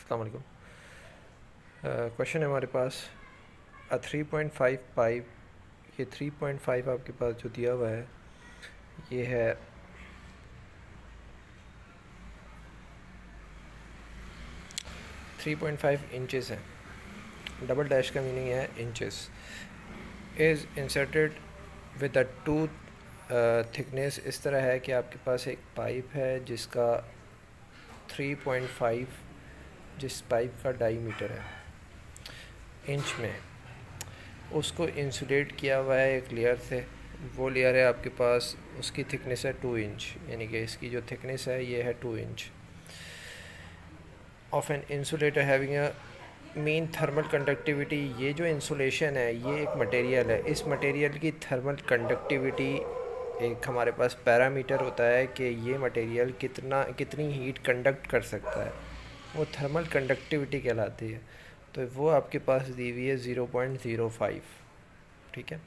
अस्सलाम वालेकुम। क्वेश्चन है हमारे पास, 3.5 पाइप। ये 3.5 आपके पास जो दिया हुआ है ये है 3.5 इंचेस है। डबल डैश का मीनिंग है inches. Is inserted with a two thickness. इस तरह है कि आपके पास एक पाइप है जिसका 3.5, जिस पाइप का डाईमीटर है इंच में, उसको इंसुलेट किया हुआ है एक लेयर से। वो लेयर है आपके पास, उसकी थिकनेस है 2 इंच, यानी कि इसकी जो थिकनेस है ये है 2 inch. Of an insulator having a mean thermal conductivity. ये जो इंसुलेशन है ये एक मटेरियल है, इस मटेरियल की थर्मल कंडक्टिविटी एक हमारे पास पैरामीटर होता है कि ये मटेरियल कितनी हीट कंडक्ट कर सकता है, वो थर्मल कंडक्टिविटी कहलाती है। तो वो आपके पास दी हुई है 0.05, ठीक है।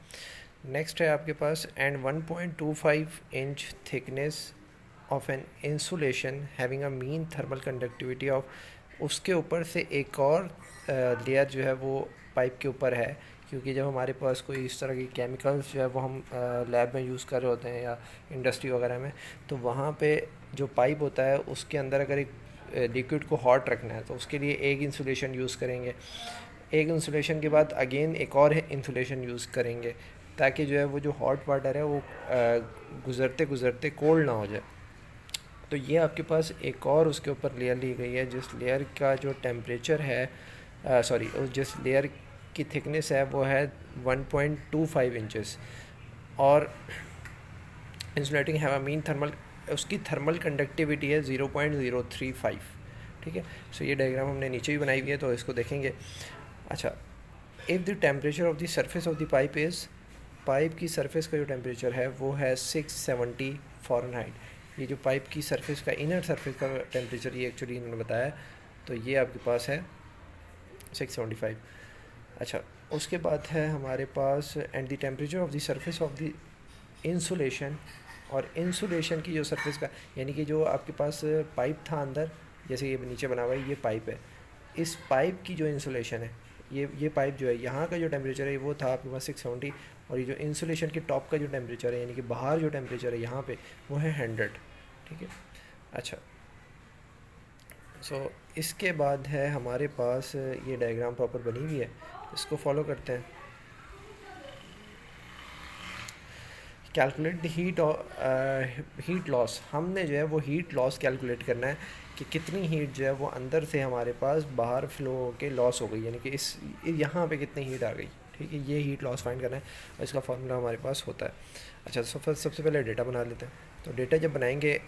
नेक्स्ट है आपके पास and 1.25 inch thickness of an insulation having a mean thermal conductivity of. उसके ऊपर से एक और लेयर जो है वो पाइप के ऊपर है, क्योंकि जब हमारे पास कोई इस तरह की केमिकल्स जो है वो हम लैब में यूज़ कर रहे होते हैं या इंडस्ट्री वगैरह में, तो वहाँ पे जो पाइप होता है उसके अंदर अगर एक लिक्विड को हॉट रखना है तो उसके लिए एक इंसुलेशन यूज़ करेंगे। एक इंसुलेशन के बाद अगेन एक और इंसुलेशन यूज़ करेंगे, ताकि जो है वो जो हॉट वाटर है वो गुज़रते गुज़रते कोल्ड ना हो जाए। तो ये आपके पास एक और उसके ऊपर लेयर ली गई है, जिस लेयर का जो टेम्परेचर है जिस लेयर की थिकनेस है वो है 1.25 इंचेस। और insulating have a mean thermal, उसकी थर्मल कंडक्टिविटी है 0.035, ठीक है। सो ये डायग्राम हमने नीचे भी बनाई हुई है, तो इसको देखेंगे। अच्छा, if the temperature of the surface of the pipe is, pipe की सरफेस का जो टेम्परेचर है वो है 670 फ़ारेनहाइट। ये जो पाइप की सरफेस का इनर सरफेस का टेम्परेचर ये एक्चुअली इन्होंने बताया, तो ये आपके पास है 675। अच्छा, उसके बाद है हमारे पास and the temperature of the surface of the insulation. और इंसुलेशन की जो सरफेस का, यानी कि जो आपके पास पाइप था अंदर, जैसे ये नीचे बना हुआ है ये पाइप है, इस पाइप की जो इंसुलेशन है, ये पाइप जो है यहाँ का जो टेम्परेचर है वो था आपके पास 670, और ये जो इंसुलेशन के टॉप का जो टेम्परेचर है यानी कि बाहर जो टेम्परेचर है यहाँ पे वो है 100, ठीक है। अच्छा, सो इसके बाद है हमारे पास ये डायग्राम प्रॉपर बनी हुई है, इसको फॉलो करते हैं। Calculate the heat loss. हमने जो है वो हीट लॉस कैलकुलेट करना है कि कितनी हीट जो है वो अंदर से हमारे पास बाहर फ्लो होकर लॉस हो गई, यानी कि इस यहाँ पे कितनी हीट आ गई, ठीक है। ये हीट लॉस फाइंड करना है और इसका फार्मूला हमारे पास होता है। अच्छा, सबसे पहले डेटा बना लेते हैं। तो डेटा जब बनाएंगे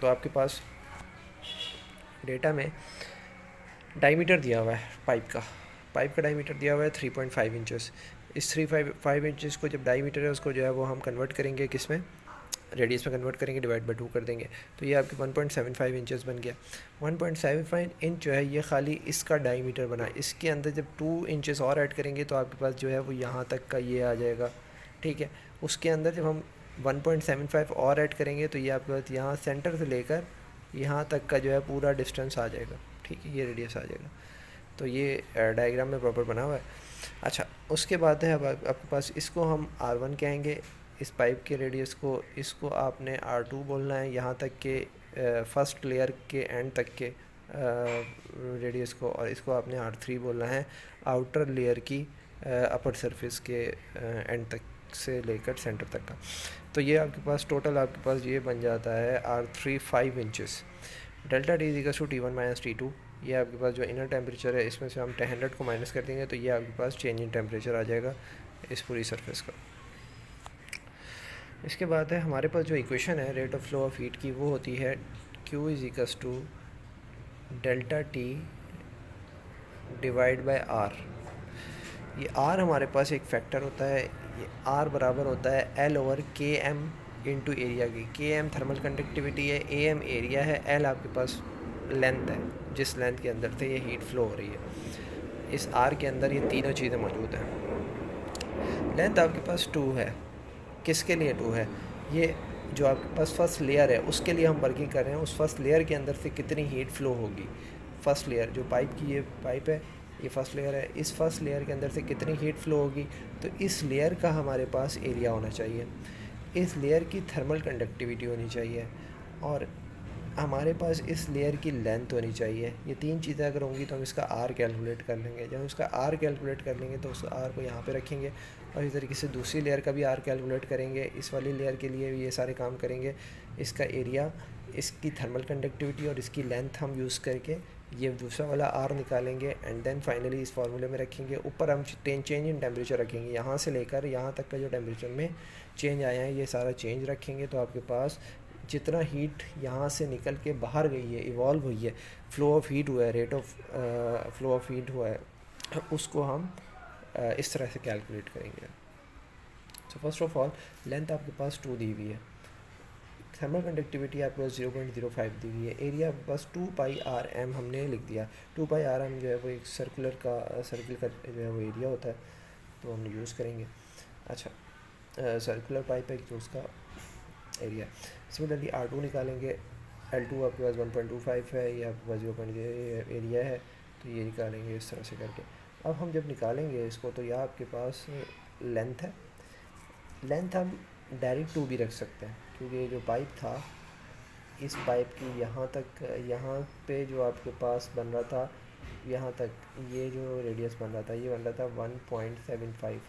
तो आपके पास डेटा में डायमीटर दिया हुआ है पाइप का डायमीटर दिया हुआ है 3.5 इंचेस। इस 3.5 इंचेस को जब डायमीटर है उसको जो है वो हम कन्वर्ट करेंगे किस में, रेडियस में कन्वर्ट करेंगे, डिवाइड बाई 2 कर देंगे, तो ये आपके 1.75 इंचेस बन गया। 1.75 इंच जो है ये खाली इसका डायमीटर बना। इसके अंदर जब 2 इंचेस और ऐड करेंगे तो आपके पास जो है वो यहाँ तक का ये आ जाएगा, ठीक है। उसके अंदर जब हम 1.75 और ऐड करेंगे तो ये आपके पास यहाँ सेंटर से लेकर यहाँ तक का जो है पूरा डिस्टेंस आ जाएगा, ठीक है, ये रेडियस आ जाएगा। तो ये डायग्राम में प्रॉपर बना हुआ है। अच्छा, उसके बाद है अब आपके पास, इसको हम R1 कहेंगे, इस पाइप के रेडियस को, इसको आपने R2 बोलना है, यहाँ तक के फर्स्ट लेयर के एंड तक के रेडियस को, और इसको आपने R3 बोलना है आउटर लेयर की अपर सरफेस के एंड तक से लेकर सेंटर तक का। तो ये आपके पास टोटल आपके पास ये बन जाता है R3 5 inches. Delta T equals to T1 minus T2। ये आपके पास जो इनर टेम्परेचर है इसमें से हम 100 को माइनस कर देंगे तो ये आपके पास चेंज इन टेम्परेचर आ जाएगा इस पूरी सरफेस का। इसके बाद है हमारे पास जो इक्वेशन है rate of flow of heat की, वो होती है Q is equals to delta T divide by R। ये R हमारे पास एक फैक्टर होता है, ये R बराबर होता है L ओवर के एम इंटू एरिया की। के एम थर्मल कंडक्टिविटी है, ए एम एरिया है, L आपके पास लेंथ है, जिस लेंथ के अंदर से ये हीट फ्लो हो रही है। इस R के अंदर ये तीनों चीज़ें मौजूद हैं। लेंथ आपके पास 2 है, किसके लिए 2 है, ये जो आपके पास फर्स्ट लेयर है उसके लिए हम वर्किंग कर रहे हैं, उस फर्स्ट लेयर के अंदर से कितनी हीट फ्लो होगी फर्स्ट लेयर जो पाइप की ये पाइप है, ये फर्स्ट लेयर है, इस फर्स्ट लेयर के अंदर से कितनी हीट फ्लो होगी, तो इस लेयर का हमारे पास एरिया होना चाहिए, इस लेयर की थर्मल कंडक्टिविटी होनी चाहिए, और हमारे पास इस लेयर की लेंथ होनी चाहिए। ये तीन चीज़ें अगर होंगी तो हम इसका आर कैलकुलेट कर लेंगे। जब हम इसका आर कैलकुलेट कर लेंगे तो उस आर को यहाँ पे रखेंगे, और इस तरीके से दूसरी लेयर का भी आर कैलकुलेट करेंगे, इस वाली लेयर के लिए भी ये सारे काम करेंगे। इसका एरिया, इसकी थर्मल कंडक्टिविटी और इसकी लेंथ हम यूज़ करके ये दूसरा वाला आर निकालेंगे, एंड देन फाइनली इस फार्मूले में रखेंगे। ऊपर हम चेंज इन टेम्परेचर रखेंगे, यहाँ से लेकर यहाँ तक का जो टेम्परेचर में चेंज आया है ये सारा चेंज रखेंगे। तो आपके पास जितना हीट यहाँ से निकल के बाहर गई है, इवॉल्व हुई है, फ्लो ऑफ हीट हुआ है, rate of flow of heat हुआ है, उसको हम इस तरह से कैलकुलेट करेंगे। So first of all length आपके पास 2 दी हुई है, थर्मल कंडक्टिविटी आपके पास 0.05 दी हुई है, एरिया बस 2πrm हमने लिख दिया। 2πrm जो है वो एक सर्कुलर का जो है वो एरिया होता है, तो हम यूज़ करेंगे। अच्छा, सर्कुलर पाइप है जो उसका एरिया। सिमिलरली R2 निकालेंगे, L2 आपके पास 1.25 है, ये आपके पास 0.0 एरिया है, तो ये निकालेंगे इस तरह से करके। अब हम जब निकालेंगे इसको तो यह आपके पास लेंथ है, लेंथ हम डायरेक्ट 2 भी रख सकते हैं, क्योंकि ये जो पाइप था, इस पाइप की यहाँ तक, यहाँ पे जो आपके पास बन रहा था, यहाँ तक ये जो रेडियस बन रहा था, ये बन रहा था 1.75।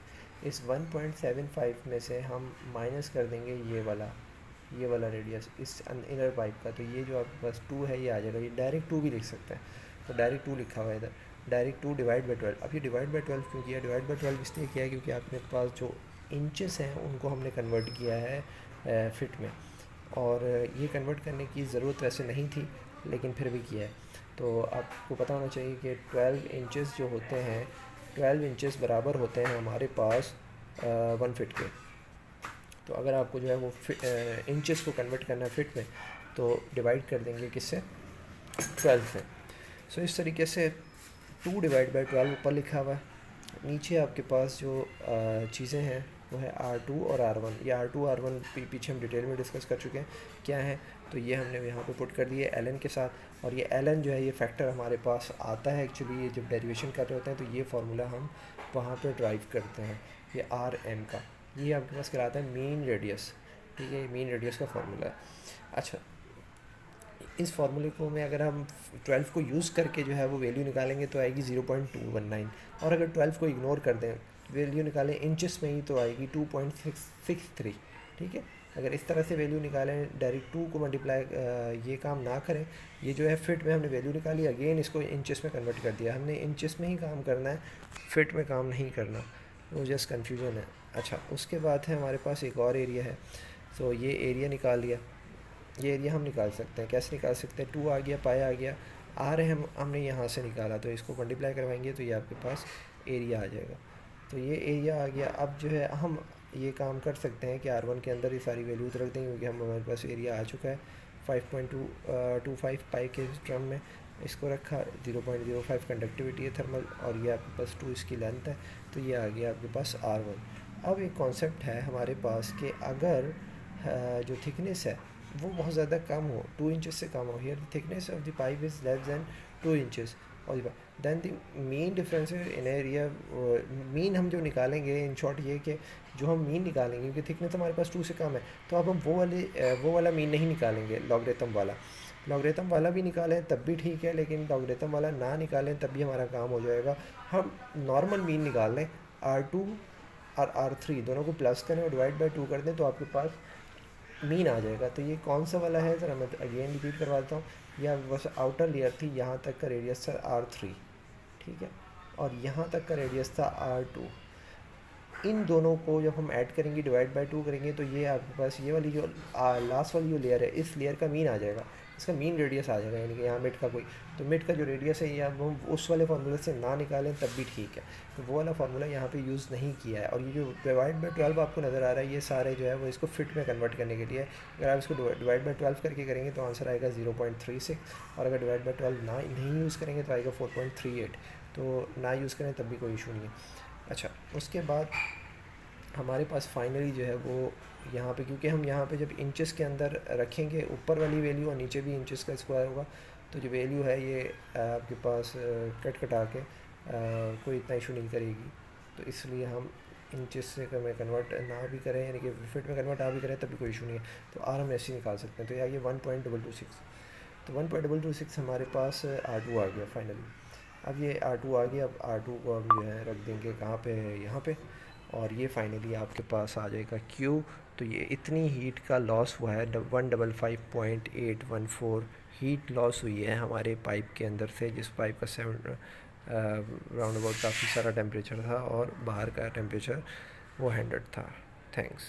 इस 1.75 में से हम माइनस कर देंगे ये वाला रेडियस इस इनर पाइप का, तो ये जो आपके पास 2 है ये आ जाएगा। ये डायरेक्ट 2 भी लिख सकते हैं, तो डायरेक्ट 2 लिखा हुआ है इधर, डायरेक्ट 2 डिवाइड बाई 12। अब ये डिवाइड बाई 12 क्यों किया? डिवाइड बाई 12 इसलिए किया है क्योंकि आपके पास जो इंचेस हैं उनको हमने कन्वर्ट किया है फिट में, और ये कन्वर्ट करने की ज़रूरत वैसे नहीं थी, लेकिन फिर भी किया है। तो आपको पता होना चाहिए कि 12 इंचेस जो होते हैं, 12 इंचेस बराबर होते हैं हमारे पास 1 फिट के। तो अगर आपको जो है वो इंचेस को कन्वर्ट करना है फिट में, तो डिवाइड कर देंगे किससे? 12 से। सो इस तरीके से 2 डिवाइड बाई 12 ऊपर लिखा हुआ है, नीचे आपके पास जो चीज़ें हैं वो है R2 और R1। ये R2 R1 पीछे हम डिटेल में डिस्कस कर चुके हैं क्या है, तो ये हमने यहाँ पे पुट कर दिए ln के साथ, और ये ln जो है ये फैक्टर हमारे पास आता है एक्चुअली, ये जब डेरिवेशन कर रहे होते हैं तो ये फार्मूला हम वहाँ पे ड्राइव करते हैं, ये Rm का, ये आपके पास कराता है मीन रेडियस, ठीक है, मीन रेडियस का फार्मूला है। अच्छा, इस फार्मूले को में अगर हम 12 को यूज़ करके जो है वो वैल्यू निकालेंगे तो आएगी 0.219, और अगर 12 को इग्नोर कर दें, वैल्यू निकालें इंचेस में ही, तो आएगी 2.663, ठीक है। अगर इस तरह से वैल्यू निकालें, डायरेक्ट 2 को मल्टीप्लाई ये काम ना करें, ये जो है फिट में हमने वैल्यू निकाली, अगेन इसको इंचेस में कन्वर्ट कर दिया, हमने इंचेस में ही काम करना है, फिट में काम नहीं करना, वो जस्ट कन्फ्यूजन है। अच्छा, उसके बाद है हमारे पास एक और एरिया है, तो ये एरिया निकाल लिया, ये एरिया हम निकाल सकते हैं, कैसे निकाल सकते हैं? 2 आ गया, पाई आ गया, आर है हमने यहाँ से निकाला, तो इसको मल्टीप्लाई करवाएंगे तो ये आपके पास एरिया आ जाएगा। तो ये एरिया आ गया। अब जो है हम ये काम कर सकते हैं कि R1 के अंदर ये सारी वैल्यूज रख देंगे, क्योंकि हमारे पास एरिया आ चुका है 5.25 पाई के टर्म में, इसको रखा, 0.05 कंडक्टिविटी है थर्मल, और ये आपके पास 2 इसकी लेंथ है, तो ये आ गया आपके पास R1। अब एक कॉन्सेप्ट है हमारे पास कि अगर जो थिकनेस है वो बहुत ज़्यादा कम हो, 2 इंचेस से कम हो, here the thickness of the pipe is less than 2 inches, और than the mean difference in area, mean हम जो निकालेंगे, इन शॉर्ट ये कि जो हम मीन निकालेंगे, क्योंकि थिकनेस हमारे पास 2 से कम है, तो अब हम वो वाला मीन नहीं निकालेंगे, लॉगरिथम वाला भी निकालें तब भी ठीक है, लेकिन लॉगरिथम वाला ना निकालें तब भी हमारा काम हो जाएगा। हम नॉर्मल मीन निकाल लें, R2 और R3 दोनों को प्लस करें और डिवाइड बाई 2 कर दें, तो आपके पास मीन आ जाएगा। तो ये कौन सा वाला है, ज़रा मैं अगेन रिपीट करवा देता हूँ। यह बस आउटर लेयर थी, यहाँ तक का रेडियस था R3, ठीक है, और यहाँ तक का रेडियस था R2। इन दोनों को जब हम ऐड करेंगे, डिवाइड बाई 2 करेंगे, तो ये आपके पास ये वाली जो लास्ट वाली जो लेयर है, इस लेयर का मीन आ जाएगा, इसका मीन रेडियस आ जाएगा, यानी कि यहाँ मिड का कोई, तो मिड का जो रेडियस है ये अब हम उस वाले फार्मूले से ना निकालें तब भी ठीक है, तो वो वाला फार्मूला यहाँ पे यूज़ नहीं किया है। और ये जो डिवाइड बाई 12 आपको नज़र आ रहा है, ये सारे जो है वो इसको फिट में कन्वर्ट करने के लिए, अगर आप इसको डिवाइड बाई 12 करके करेंगे तो आंसर आएगा 0.36, और अगर डिवाइड बाई 12 ना नहीं यूज़ करेंगे तो आएगा 4.38, तो ना यूज़ करें तब भी कोई इशू नहीं है। अच्छा, उसके बाद हमारे पास फाइनली जो है वो यहाँ पे, क्योंकि हम यहाँ पे जब इंचेस के अंदर रखेंगे ऊपर वाली वैल्यू और नीचे भी इंचेस का स्क्वायर होगा, तो जो वैल्यू है ये आपके पास कट कटा के कोई इतना इशू नहीं करेगी। तो इसलिए हम इंचेस से में कन्वर्ट ना भी करें, यानी कि फिट में कन्वर्ट ना भी करें तभी कोई इशू नहीं है। तो आर हम ऐसे ही निकाल सकते हैं। तो ये 1.226, तो 1.226 हमारे पास R2 आ गया फाइनली। अब ये R2 आ गया, अब R2 को हम जो है रख देंगे कहाँ पे, यहाँ पे, और ये फाइनली आपके पास आ जाएगा Q। तो ये इतनी हीट का लॉस हुआ है, 155.814 हीट लॉस हुई है हमारे पाइप के अंदर से, जिस पाइप का 7 राउंड अबाउट काफ़ी सारा टेम्परेचर था और बाहर का टेम्परेचर वो 100 था। थैंक्स।